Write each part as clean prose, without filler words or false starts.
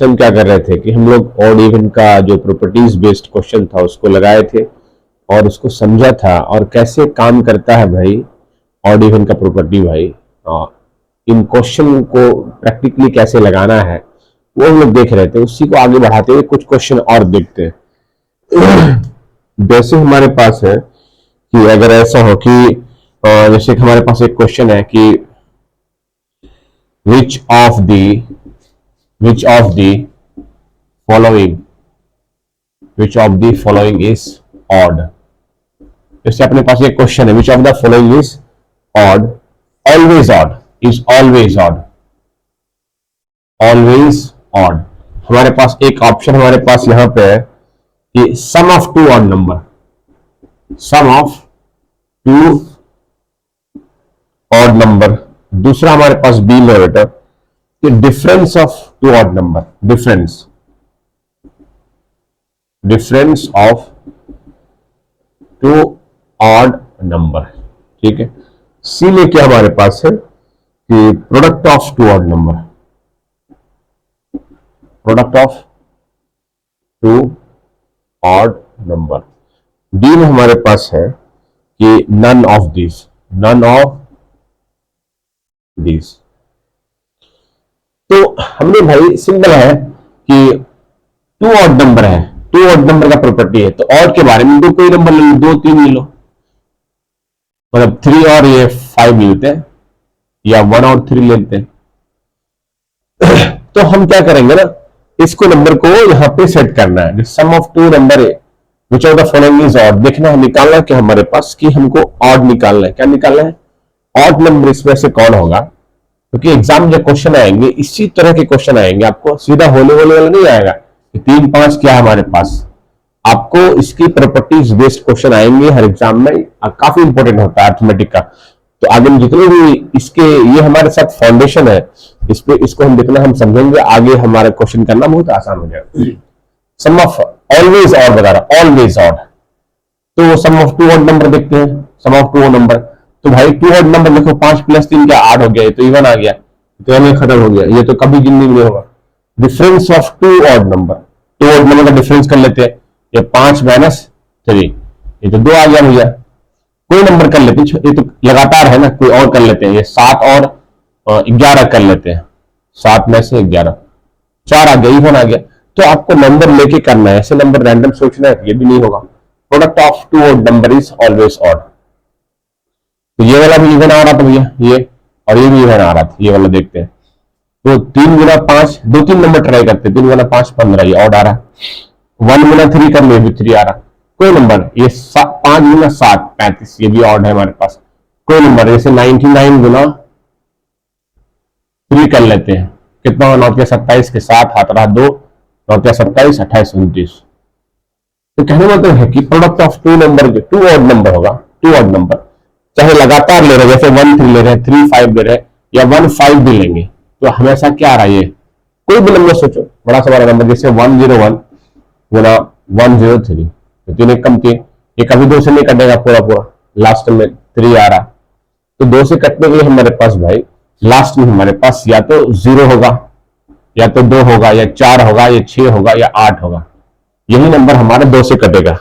हम क्या कर रहे थे कि हम लोग ऑड इवन का जो प्रॉपर्टीज बेस्ड क्वेश्चन था उसको लगाए थे और उसको समझा था और कैसे काम करता है भाई ऑड इवन का प्रॉपर्टी भाई। इन क्वेश्चन को प्रैक्टिकली कैसे लगाना है वो हम लोग देख रहे थे। उसी को आगे बढ़ाते हुए कुछ क्वेश्चन और देखते हैं। जैसे हमारे पास है कि अगर ऐसा हो कि जैसे कि हमारे पास एक क्वेश्चन है कि विच of the following which of the following is odd. जैसे अपने पास एक क्वेश्चन है विच of the following is odd, always odd, is always odd, always odd. हमारे पास एक ऑप्शन हमारे पास यहां पे है कि sum of two odd number, sum of two odd number. दूसरा हमारे पास बी में बेटा कि difference of two odd number, difference of two odd number. ठीक है। सी में क्या हमारे पास है कि product of two odd number, product of two odd number. D में हमारे पास है कि none of this, none of this. तो हमने भाई सिंपल है कि टू ऑड नंबर है, टू ऑड नंबर का प्रॉपर्टी है तो ऑड के बारे में दो कोई नंबर ले लो, दो तीन ले लो, मतलब 3 और ये 5 मिलते हैं या 1 और 3 लेते हैं। तो हम क्या करेंगे ना, इसको नंबर को यहां पे सेट करना है। Sum of two number which of the following is odd, देखना है, निकालना है कि हमारे पास कि हमको ऑड निकालना है। क्या निकालना है? ऑड नंबर इसमें से कौन होगा, क्योंकि एग्जाम में जो क्वेश्चन आएंगे इसी तरह के क्वेश्चन आएंगे, आपको सीधा होने वाला नहीं आएगा कि 3 5 क्या है हमारे पास। आपको इसकी प्रॉपर्टीज बेस्ड क्वेश्चन आएंगे हर एग्जाम में, काफी इंपॉर्टेंट होता है अर्थमेटिक का। तो आगे जितने भी इसके ये हमारे साथ फाउंडेशन है, इस पे इसको हम जितना हम समझेंगे आगे हमारा क्वेश्चन करना बहुत आसान हो जाएगा। सम ऑफ ऑलवेज ऑड बता रहा, ऑलवेज ऑड। तो सम ऑफ टू ऑड नंबर देखते हैं, सम ऑफ टू ऑड नंबर। तो भाई टू ऑड नंबर देखो, 5 + 3 क्या 8 हो गया, ये तो इवन आ गया, तो हमें खत्म हो गया, ये तो कभी जिंदगी में होगा। Difference of two odd number, two odd number का डिफरेंस कर लेते हैं, ये 5 - 3, ये तो 2 आ गया भैया। कोई नंबर कर लेते हैं, ये तो लगातार है ना, कोई और कर लेते हैं, ये 7 और 11 कर लेते हैं, 7 में से 11, 4 आ गया, इवन आ गया। तो आपको नंबर लेके करना है, ऐसे नंबर रैंडम सोचना है ये भी नहीं होगा। Product of two odd number is always odd. तो ये वाला भी इवन आ रहा था भैया, ये और ये भी इवन आ रहा था, ये वाला देखते हैं। तो 3 × 5, 2 3 नंबर ट्राई करते हैं, 3 × 5 15, ये ऑड आ रहा है। 1 × 3 कर ले भी 3 आ रहा। कोई नंबर ये 5 × 7 35, ये भी ऑड है हमारे पास। कोई नंबर जैसे 99 × 3 कर लेते हैं, कितना हुआ, 9 × 27 के 7 हाथ रहा 2, 9 × 27 28 29। तो कहने का मतलब है कि प्रोडक्ट ऑफ टू नंबर, जो टू ऑड नंबर होगा, टू ऑड नंबर चाहे लगातार ले रहे हैं, जैसे 1 3 ले रहे हैं, 3 5 ले रहे हैं, या 1 5 भी लेंगे, तो हमेशा क्या आ रहा है, ये कोई भी नंबर सोचो, बड़ा से बड़ा नंबर, जैसे 101 × 103, तो 3 1 कम 3, ये कभी 2 से नहीं कटेगा पूरा पूरा, लास्ट में 3 आ रहा। तो 2 से कटने के लिए हमारे पास भाई लास्ट में हमारे पास या तो 0 होगा, या तो 2 होगा, या 4 होगा, या 6 होगा, या 8 होगा, यही नंबर हमारे 2 से कटेगा।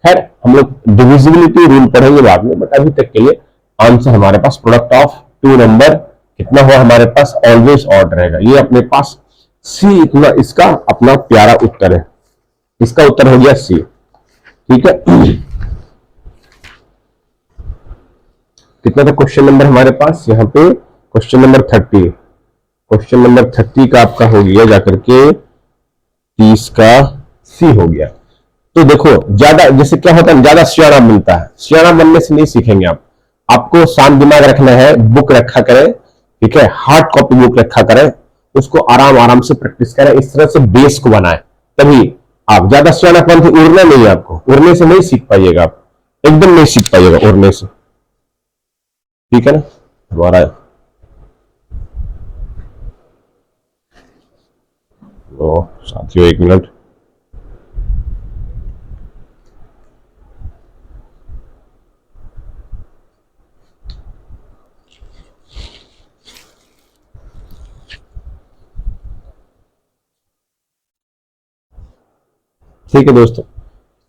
खैर हम लोग डिविजिबिलिटी रूल पढ़ेंगे बाद में, बट अभी तक के लिए आंसर हमारे पास प्रोडक्ट ऑफ टू नंबर कितना हुआ हमारे पास, ऑलवेज ऑड रहेगा। ये अपने पास सी इतना इसका अपना प्यारा उत्तर है, इसका उत्तर हो गया सी। ठीक है। कितना था क्वेश्चन नंबर हमारे पास, यहाँ पे क्वेश्चन नंबर 30, क्वेश्चन नंबर 30 का आपका हो गया जाकर के 30 का सी हो गया। तो देखो ज्यादा जैसे क्या होता है, ज्यादा सियाना मिलता है, सियाना बनने से नहीं सीखेंगे आप, आपको शांत दिमाग रखना है, बुक रखा करें, ठीक है, हार्ड कॉपी बुक रखा करें, उसको आराम आराम से प्रैक्टिस करें, इस तरह से बेस को बनाए, तभी आप ज्यादा सियानापन से उड़ना नहीं है, आपको उड़ने से नहीं सीख पाइएगा, आप एकदम नहीं सीख पाइएगा उड़ने से। ठीक है ना हमारा। तो साथियों 1 मिनट, ठीक है दोस्तों,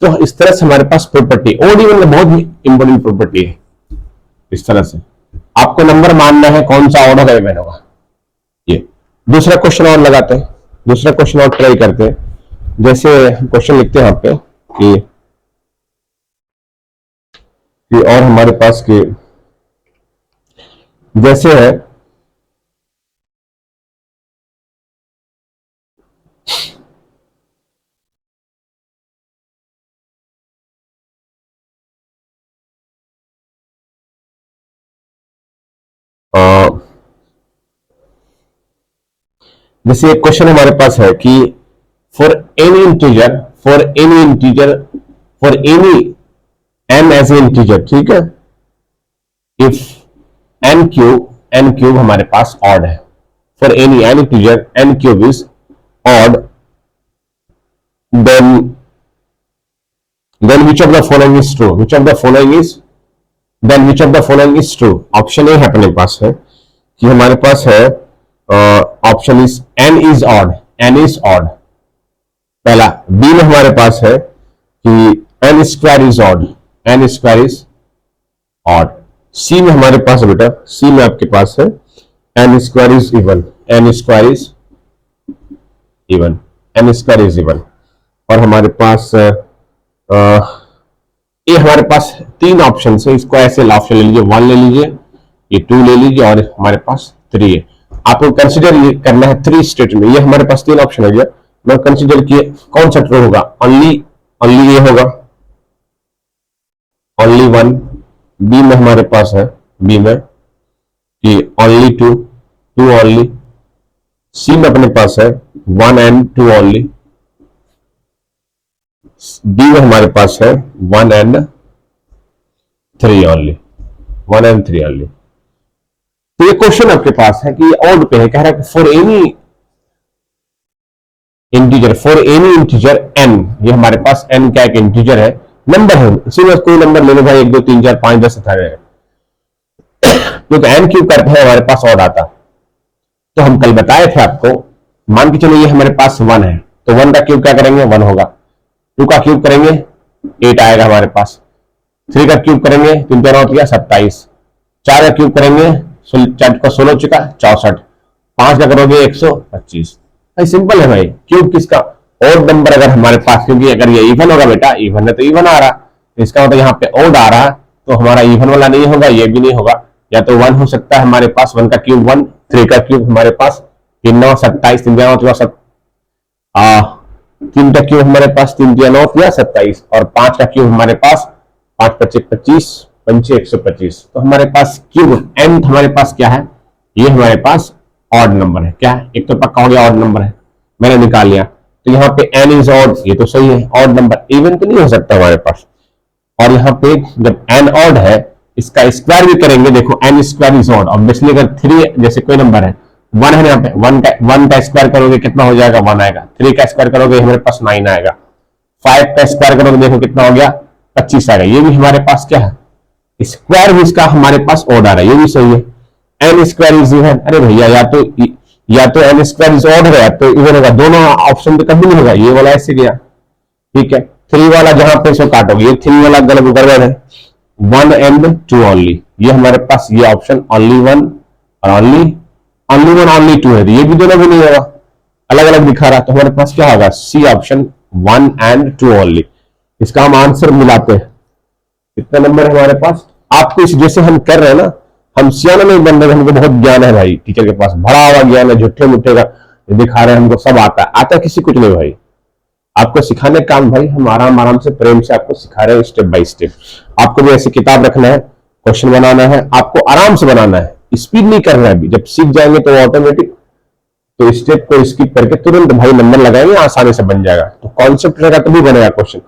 तो इस तरह से हमारे पास प्रॉपर्टी, ओड इवन बहुत इंपॉर्टेंट प्रॉपर्टी है। इस तरह से आपको नंबर मानना है कौन सा ऑड होगा इवन होगा। ये दूसरा क्वेश्चन और लगाते हैं, दूसरा क्वेश्चन और ट्राई करते हैं। जैसे क्वेश्चन लिखते हैं यहाँ पे कि और हमारे पास के जैसे है जैसे एक क्वेश्चन हमारे पास है कि for any integer, for any integer, for any n as a integer, ठीक है, इफ n क्यूब हमारे पास ऑड है, for any n integer n cube is odd, then which of the following is true, which of the following is, then which of the following is true। Option A अपने पास है कि हमारे पास है option is n is odd, n is odd पहला। B में हमारे पास है कि n square is odd, n square is odd. C में हमारे पास है बेटा, सी में आपके पास है n square is even, n square is even, n square is even. और हमारे पास ये हमारे पास तीन ऑप्शन है, इसको ऐसे ऑप्शन ले लीजिए, 1 ले लीजिए, ये 2 ले लीजिए और हमारे पास 3 है। आपको कंसीडर करना है 3 स्टेट में, ये हमारे पास 3 ऑप्शन हो गया। मैं कंसीडर किए कौन सा ट्रू होगा, ओनली ये होगा, ओनली 1। बी में हमारे पास है, बी में कि ओनली 2, 2 ओनली। सी में अपने पास है 1 एंड 2 ओनली। डी में हमारे पास है 1 एंड 3 ओनली, 1 एंड 3 ओनली। तो ये क्वेश्चन आपके पास है कि ऑड पे है, कह रहा है कि for any integer, for any integer n, ये हमारे पास n क्या एक इंटीजर है, नंबर है, इसी में कोई नंबर ले लो भाई, 1 2 3 4 5 10 18, क्योंकि n क्यूब करते हैं हमारे पास ऑड आता। तो हम कल बताए थे आपको, मान के चलो ये हमारे पास 1 है, तो 1 का क्यूब क्या करेंगे, 1 होगा। 2 का क्यूब करेंगे 8 आएगा हमारे पास। 3 का क्यूब करेंगे 3 4 9 27। 4 का क्यूब करेंगे 4 का 16 चुका 64। 5 का करोगे 125। भाई सिंपल है भाई, क्यूब किसका, ऑड नंबर अगर हमारे पास, क्योंकि अगर ये इवन होगा बेटा, इवन है तो इवन आ रहा, तो इसका मतलब यहाँ पे ऑड आ रहा, तो हमारा इवन वाला नहीं होगा, ये भी नहीं होगा, या तो 1 हो सकता है हमारे पास, 1 का क्यूब 1, 3 का क्यूब हमारे पास 3 9 27, 3 9 3 का क्यूब हमारे पास 3 9 या 27, और 5 का क्यूब हमारे पास 5 25 25 5 125। तो हमारे पास क्यूब n हमारे पास क्या है, ये हमारे पास ऑड नंबर है। क्या है, एक तो पक्का हो गया ऑड नंबर है, मैंने निकाल लिया। तो यहाँ पे n इज ऑड, ये तो सही है, ऑड नंबर, इवन तो नहीं हो सकता हमारे पास। और यहाँ पे जब n ऑड है, इसका स्क्वायर भी करेंगे, देखो n square is odd, obviously अगर 3 जैसे कोई नंबर है, 1 है यहाँ पे, 1 का स्क्वायर करोगे कितना हो जाएगा, 1 आएगा। 3 का स्क्वायर करोगे हमारे पास 9 आएगा। 5 का स्क्वायर करोगे देखो कितना हो गया, 25 आएगा। ये भी हमारे पास क्या है, स्क्वायर भी इसका हमारे पास ऑड आ रहा है, ये भी सही है। n स्क्वायर इज इवन, अरे भैया या तो n स्क्वायर इज ऑड है तो इवन होगा, दोनों ऑप्शन तो कभी नहीं होगा, ये वाला ऐसे गया, ठीक है। 3 वाला जहां पे इसको काटोगे, ये 3 वाला गलत गड़बड़ है, 1 एंड 2 ओनली, ये हमारे पास ये ऑप्शन ओनली 1 और ओनली 1 ओनली 2 है, तो ये भी दोनों भी नहीं होगा, अलग अलग दिखा रहा। तो हमारे पास क्या होगा, सी ऑप्शन 1 एंड 2 ओनली। इसका हम आंसर मिलाते हैं, कितना नंबर है हमारे पास। आपको इस जैसे हम कर रहे हैं ना, हम सियाना नहीं बन रहे, हमको बहुत ज्ञान है भाई, टीचर के पास भरा हुआ ज्ञान है, झूठे मुठे का दिखा रहे हैं, हमको सब आता है, आता किसी कुछ नहीं भाई। आपको सिखाने का काम भाई हम आराम आराम से प्रेम से आपको सिखा रहे हैं, स्टेप बाय स्टेप। आपको भी ऐसे किताब रखना है, क्वेश्चन बनाना है, आपको आराम से बनाना है, स्पीड नहीं करना है। अभी जब सीख जाएंगे तो ऑटोमेटिक, तो स्टेप को स्किप करके तुरंत भाई नंबर लगाएंगे, आसानी से बन जाएगा। तो कॉन्सेप्ट रहेगा तभी बनेगा क्वेश्चन।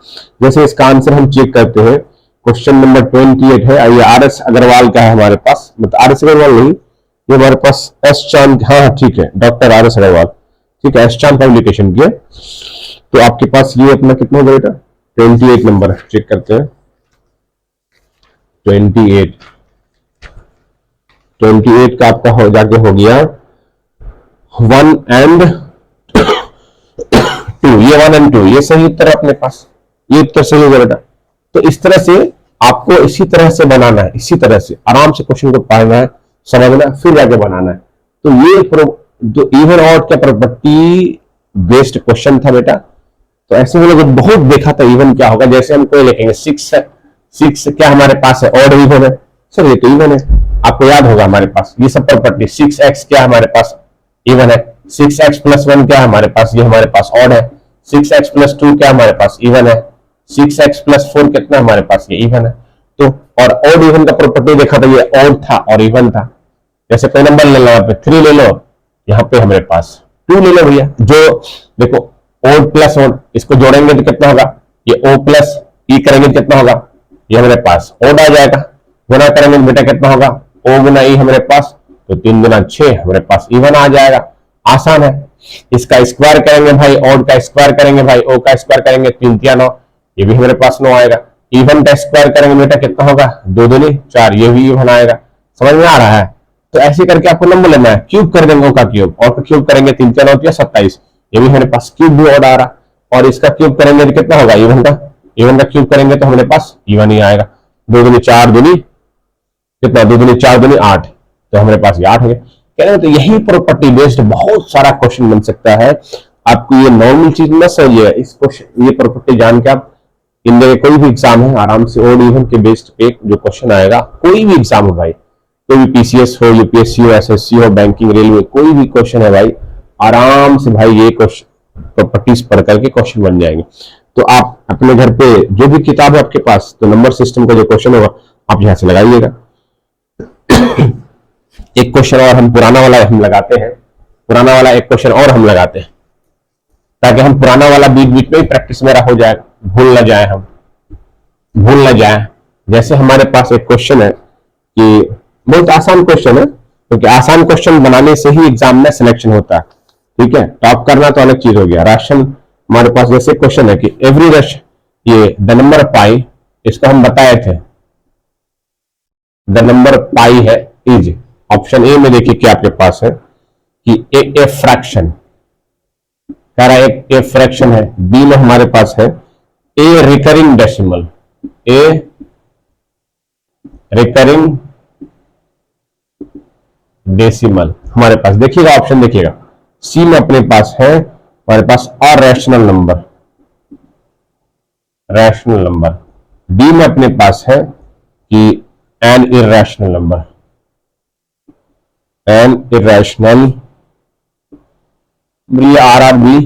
जैसे इसका आंसर हम चेक करते हैं, क्वेश्चन नंबर 28 है, ये RS अग्रवाल का है हमारे पास, मतलब RS अग्रवाल नहीं, ये हमारे पास एस चांद, हाँ ठीक है, डॉक्टर RS अग्रवाल, ठीक है, एस चांद पब्लिकेशन की है। तो आपके पास ये अपना कितना होगा बेटा, 28 नंबर है, चेक करते हैं। 28 का आपका हो जाके हो गया 1 एंड 2, ये ये 1 और 2 ये सही उत्तर है अपने पास, ये उत्तर सही होगा बेटा। तो इस तरह से आपको इसी तरह से बनाना है, इसी तरह से आराम से क्वेश्चन को पढ़ना है, समझना, फिर जाके बनाना है। तो ये जो इवन ऑड का प्रॉपर्टी बेस्ड क्वेश्चन था बेटा। तो ऐसे हम लोग बहुत देखा था इवन क्या होगा, जैसे हम कोई लिखेंगे 6 क्या हमारे पास है, ऑड इवन है सर, ये तो इवन है, आपको याद होगा हमारे पास ये सब प्रॉपर्टी। 6x क्या हमारे पास इवन है, 6x + 1 क्या हमारे पास, ये हमारे पास ऑड है, 6x + 2 क्या हमारे पास इवन है, 6x + 4 कितना हमारे पास, ये इवन है। तो और ऑड इवन का प्रॉपर्टी देखा था, ये ऑड था और इवन था। जैसे कोई नंबर ले लो, यहाँ पे 3 ले लो, यहाँ पे हमारे पास 2 ले लो भैया, जो देखो ऑड + ऑड, इसको जोड़ेंगे तो कितना होगा, ये O + E करेंगे तो कितना होगा, ये हमारे पास ऑड आ जाएगा। गुना करेंगे बेटा कितना होगा, O × E हमारे पास, तो 3 × 6 हमारे पास इवन आ जाएगा। आसान है। इसका स्क्वायर करेंगे भाई, ऑड का स्क्वायर करेंगे भाई, O का स्क्वायर करेंगे 3 × 3 = 9, ये भी हमारे पास 9 आएगा। इवन का स्क्वायर करेंगे बेटा कितना होगा, 2 × 2 = 4, ये भी इवन आएगा। समझ में आ रहा है। तो ऐसे करके आपको नंबर लेना है, क्यूब कर देंगे O का क्यूब, और का क्यूब करेंगे 3 × 3 = 9 = 27, ये भी हमारे पास क्यूब भी ऑड आ रहा। और इसका क्यूब करेंगे तो कितना होगा, इवन का क्यूब करेंगे तो हमारे पास इवन ही आएगा। 2 × 4 = कितना, 2 × 4 = 8, तो हमारे पास ये 8 हो गया। कह रहे हैं तो यही प्रॉपर्टी बेस्ड बहुत सारा क्वेश्चन बन सकता है। आपको ये नॉर्मल चीज मत समझिए, इस क्वेश्चन ये प्रॉपर्टी जान के आप इंडिया के कोई भी एग्जाम है आराम से ऑड इवन के बेस्ड पे जो क्वेश्चन आएगा, कोई भी एग्जाम हो भाई, कोई भी पीसीएस हो, यूपीएससी हो, एसएससी हो, बैंकिंग, रेलवे, कोई भी क्वेश्चन है भाई, आराम से भाई ये क्वेश्चन प्रॉपर्टीज पढ़ करके क्वेश्चन बन जाएंगे। तो आप अपने घर पे जो भी किताब है आपके पास, तो नंबर सिस्टम का जो क्वेश्चन होगा आप यहां से लगाइएगा। एक क्वेश्चन और हम पुराना वाला हम लगाते हैं, पुराना वाला एक क्वेश्चन और हम लगाते हैं, ताकि हम पुराना वाला बीच बीच में ही प्रैक्टिस मेरा हो जाए, भूल ना जाए, हम भूल ना जाए। जैसे हमारे पास एक क्वेश्चन है कि बहुत आसान क्वेश्चन है, क्योंकि आसान क्वेश्चन बनाने से ही एग्जाम में सिलेक्शन होता है। ठीक है, टॉप करना तो अलग चीज हो गया। राशन हमारे पास जैसे क्वेश्चन है कि एवरी रश, ये द नंबर पाई, इसको हम बताए थे, द नंबर पाई है इज, ऑप्शन ए में देखिए क्या आपके पास है कि ए फ्रैक्शन, कह रहा है एक ए फ्रैक्शन है। बी में हमारे पास है ए रिकरिंग डेसिमल, ए रिकरिंग डेसिमल हमारे पास, देखिएगा ऑप्शन देखिएगा। सी में अपने पास है हमारे पास और rational number, rational number. D में अपने पास है कि an irrational number, an irrational. ये आरआरबी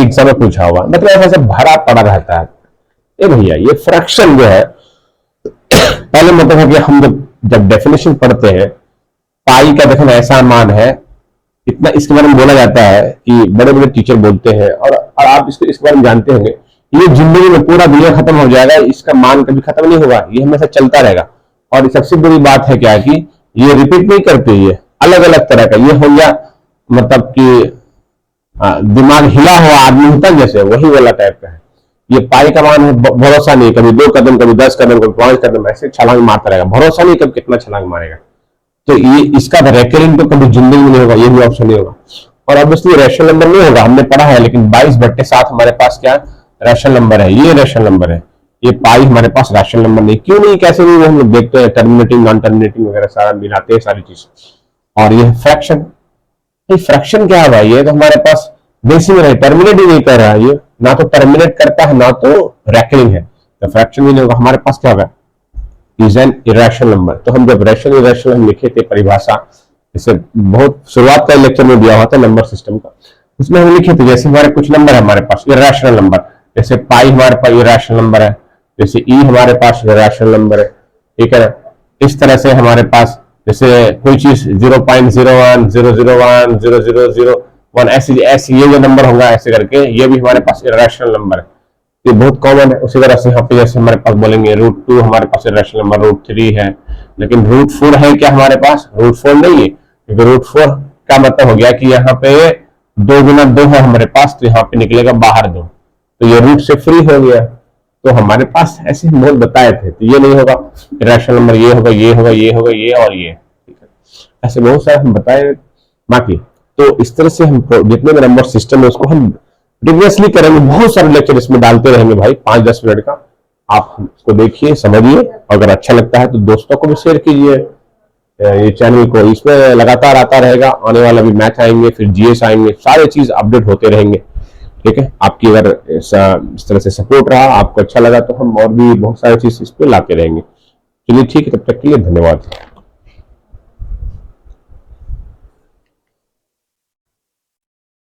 एग्जाम में पूछा हुआ, मतलब ऐसा भरा पड़ा रहता है। ए भैया ये फ्रैक्शन जो है, पहले मतलब है कि हम जब डेफिनेशन पढ़ते हैं, पाई का देखना ऐसा मान है, इतना इसके बारे में बोला जाता है कि बड़े बड़े टीचर बोलते हैं, और आप इसके बारे में जानते होंगे, ये जिंदगी में पूरा दुनिया खत्म हो जाएगा, इसका मान कभी खत्म नहीं होगा, ये हमेशा चलता रहेगा। और सबसे बड़ी बात है क्या कि ये रिपीट नहीं करते, ये अलग अलग तरह का ये हो गया, मतलब कि दिमाग हिला हुआ आदमी होता है जैसे, वही वाला टाइप का है। ये पाई का मान है, भरोसा नहीं, कभी 2 कदम, कभी 10 कदम, कभी 5 कदम, ऐसे छलांग मारता रहेगा, भरोसा नहीं कब कितना छलांग मारेगा। तो ये इसका रेकरिंग तो कभी जिंदगी में नहीं होगा, ये भी ऑप्शन नहीं होगा। और ऑब्वियसली रैशनल नंबर नहीं होगा, हमने पढ़ा है, लेकिन 22/7 हमारे पास क्या रैशनल नंबर है, ये रैशनल नंबर है। ये पाई हमारे पास रैशनल नंबर नहीं, क्यों नहीं, कैसे नहीं, हम लोग देखते हैं टर्मिनेटिंग, नॉन टर्मिनेटिंग वगैरह सारा मिलाते हैं सारी चीज। और ये फ्रैक्शन, फ्रैक्शन क्या है भाई, ये तो हमारे पास डेसिमल है, टर्मिनेट ही नहीं कर रहा है, ये ना तो टर्मिनेट करता है ना तो रैकरिंग है, तो फ्रैक्शन भी नहीं होगा। हमारे पास क्या होगा, इज एन इरेशनल नंबर। तो हम जब रैशनल इरेशनल हम लिखे थे परिभाषा, जैसे बहुत शुरुआत का लेक्चर में दिया हुआ था नंबर सिस्टम का, उसमें हम लिखे थे जैसे हमारे कुछ नंबर है हमारे पास इरेशनल नंबर, जैसे पाई हमारे पास इरेशनल नंबर है, जैसे ई हमारे पास इरेशनल नंबर है। ठीक है ना, इस तरह से हमारे पास जैसे कोई चीज 0.01 001 0001 ऐसी ये जो नंबर होगा ऐसे करके, ये भी हमारे पास इरेशनल नंबर है, ये बहुत कॉमन है। उसी तरह से यहाँ पे जैसे हमारे पास बोलेंगे √2 हमारे पास इरेशनल नंबर, √3 है, लेकिन √4 है क्या हमारे पास, √4 नहीं है, क्योंकि √4 का मतलब हो गया कि यहाँ पे 2 × 2 है हमारे पास, तो यहाँ पे निकलेगा बाहर 2, तो ये रूट से फ्री हो गया। तो हमारे पास ऐसे बहुत बताए थे, तो ये नहीं होगा इरेशनल नंबर, ये होगा, ये होगा, ये होगा, ये और ये, ठीक है, ऐसे बहुत सारे हम बताए। बाकी तो इस तरह से हम जितने भी नंबर सिस्टम है उसको हम रिग्रेसली करेंगे। बहुत सारे लेक्चर इसमें डालते रहेंगे भाई, 5-10 मिनट का। आप इसको देखिए, समझिए, अगर अच्छा लगता है तो दोस्तों को भी शेयर कीजिए ये चैनल को। इसमें लगातार आता रहेगा, आने वाला भी मैथ आएंगे, फिर जीएस आएंगे, सारे चीज अपडेट होते रहेंगे। ठीक है, आपकी अगर इस तरह से सपोर्ट रहा, आपको अच्छा लगा, तो हम और भी बहुत सारी चीज इस पे लाते रहेंगे। चलिए ठीक है, तब तक के लिए धन्यवाद।